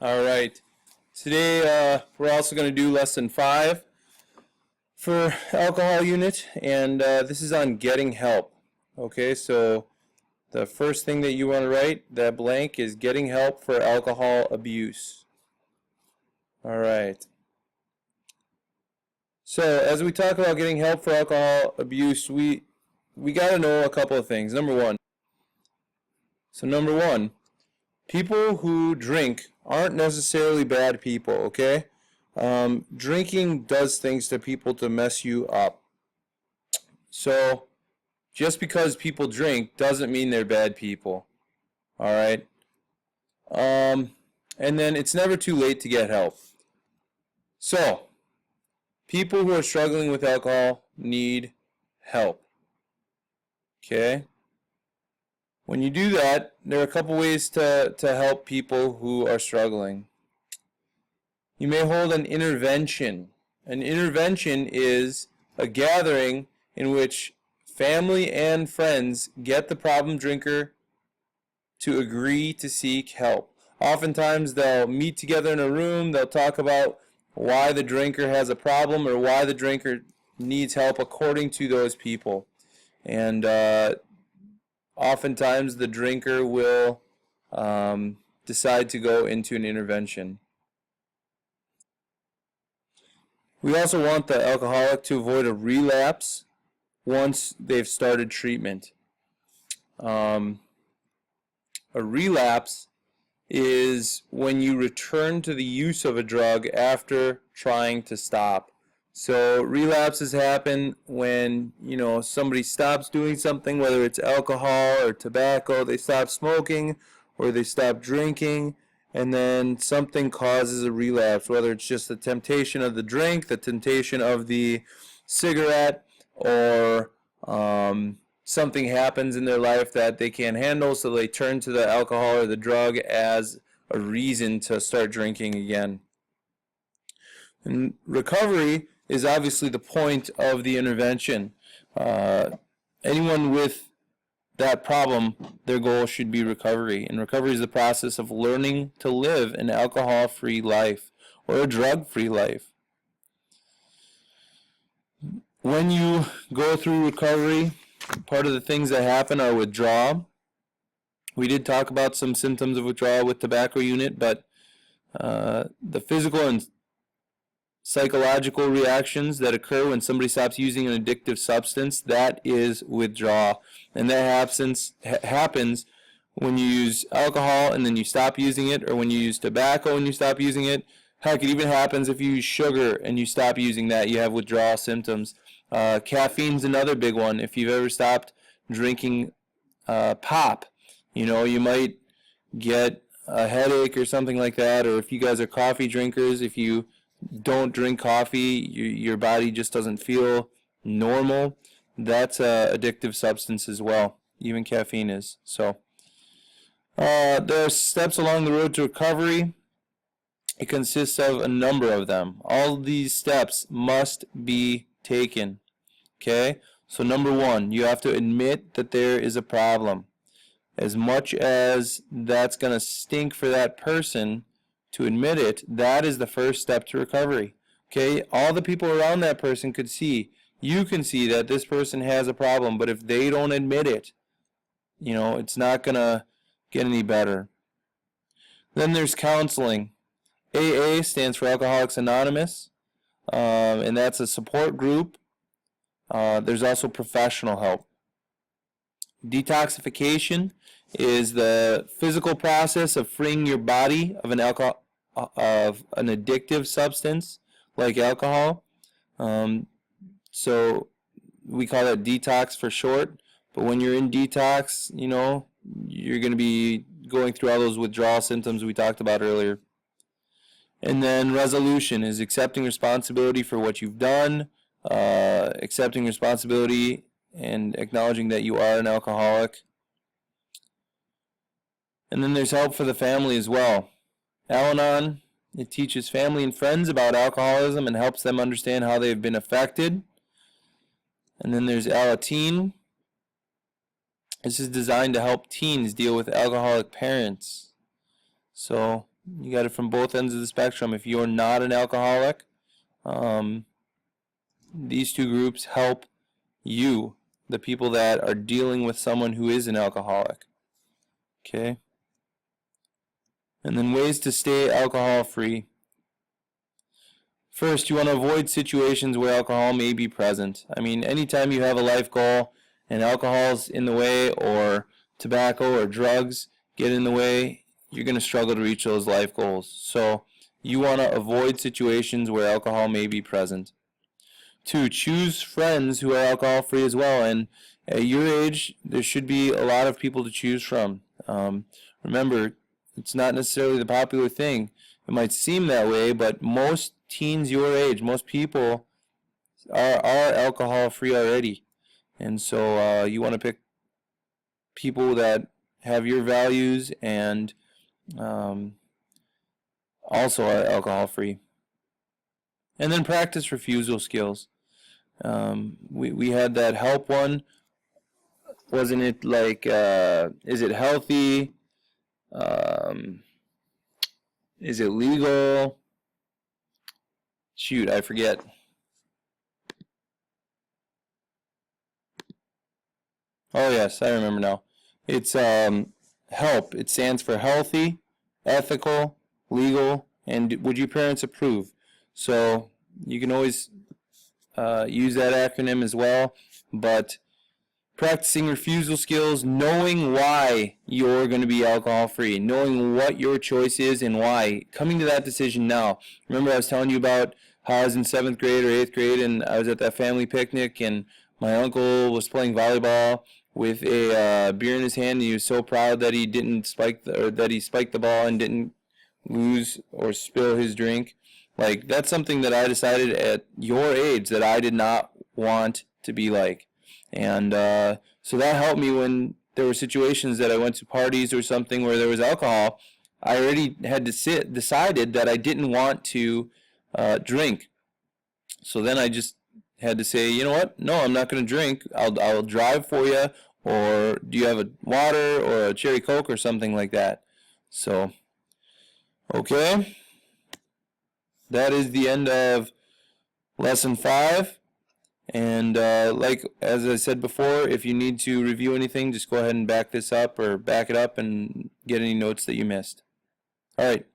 All right. Today we're also going to do lesson 5 for alcohol unit, and this is on getting help. Okay, so the first thing that you want to write, that blank, is getting help for alcohol abuse. All right. So as we talk about getting help for alcohol abuse, we got to know a couple of things. Number one, people who drink aren't necessarily bad people, okay? Drinking does things to people to mess you up. So just because people drink doesn't mean they're bad people. All right? And then it's never too late to get help. So, people who are struggling with alcohol need help. Okay? When you do that, there are a couple ways to help people who are struggling. You may hold an intervention. An intervention is a gathering in which family and friends get the problem drinker to agree to seek help. Oftentimes they'll meet together in a room, they'll talk about why the drinker has a problem or why the drinker needs help according to those people. And oftentimes the drinker will decide to go into an intervention. We also want the alcoholic to avoid a relapse once they've started treatment. A relapse is when you return to the use of a drug after trying to stop. So relapses happen when, somebody stops doing something, whether it's alcohol or tobacco, they stop smoking or they stop drinking, and then something causes a relapse, whether it's just the temptation of the drink, the temptation of the cigarette, or something happens in their life that they can't handle, so they turn to the alcohol or the drug as a reason to start drinking again. And recovery is obviously the point of the intervention. Anyone with that problem, their goal should be recovery. And recovery is the process of learning to live an alcohol-free life or a drug-free life. When you go through recovery, part of the things that happen are withdrawal. We did talk about some symptoms of withdrawal with tobacco unit, but the physical and psychological reactions that occur when somebody stops using an addictive substance, that is withdrawal. And that happens when you use alcohol and then you stop using it, or when you use tobacco and you stop using it. Heck, it even happens if you use sugar and you stop using that, you have withdrawal symptoms. Caffeine's another big one. If you've ever stopped drinking pop, you might get a headache or something like that. Or if you guys are coffee drinkers, if you don't drink coffee, your body just doesn't feel normal. That's an addictive substance as well. Even caffeine is. So there are steps along the road to recovery. It consists of a number of them. All these steps must be taken. Okay? So number one, you have to admit that there is a problem. As much as that's going to stink for that person to admit it, that is the first step to recovery. Okay? All the people around that person could see. You can see that this person has a problem, but if they don't admit it, it's not going to get any better. Then there's counseling. AA stands for Alcoholics Anonymous, and that's a support group. There's also professional help. Detoxification is the physical process of freeing your body of an addictive substance like alcohol. So we call that detox for short. But when you're in detox, you're going to be going through all those withdrawal symptoms we talked about earlier. And then resolution is accepting responsibility for what you've done, accepting responsibility and acknowledging that you are an alcoholic. And then there's help for the family as well. Al-Anon, it teaches family and friends about alcoholism and helps them understand how they've been affected. And then there's Al-Ateen. This is designed to help teens deal with alcoholic parents. So You got it from both ends of the spectrum. If you're not an alcoholic, these two groups help you, the people that are dealing with someone who is an alcoholic. Okay? And then ways to stay alcohol free. First, you want to avoid situations where alcohol may be present. I mean, anytime you have a life goal and alcohol's in the way, or tobacco or drugs get in the way, you're going to struggle to reach those life goals. So you want to avoid situations where alcohol may be present. 2, choose friends who are alcohol free as well. And at your age, there should be a lot of people to choose from. Remember, it's not necessarily the popular thing. It might seem that way, but most teens your age, most people are alcohol free already. And so you want to pick people that have your values and also are alcohol free. And then practice refusal skills. We had that help one. Wasn't it like, is it healthy? Is it legal? Shoot, I forget. Oh yes, I remember now. It's HELP. It stands for healthy, ethical, legal, and would your parents approve? So you can always use that acronym as well. But practicing refusal skills, knowing why you're going to be alcohol free, knowing what your choice is and why, coming to that decision now. Remember I was telling you about how I was in 7th grade or 8th grade and I was at that family picnic and my uncle was playing volleyball with a beer in his hand and he was so proud that he didn't spiked the ball and didn't lose or spill his drink. Like, that's something that I decided at your age that I did not want to be like. And so that helped me when there were situations that I went to parties or something where there was alcohol. I already had decided that I didn't want to drink. So then I just had to say, you know what? No, I'm not going to drink. I'll drive for you. Or do you have a water or a cherry Coke or something like that? So, okay. That is the end of lesson 5. And like as I said before, if you need to review anything, just go ahead and back this up or back it up and get any notes that you missed. All right.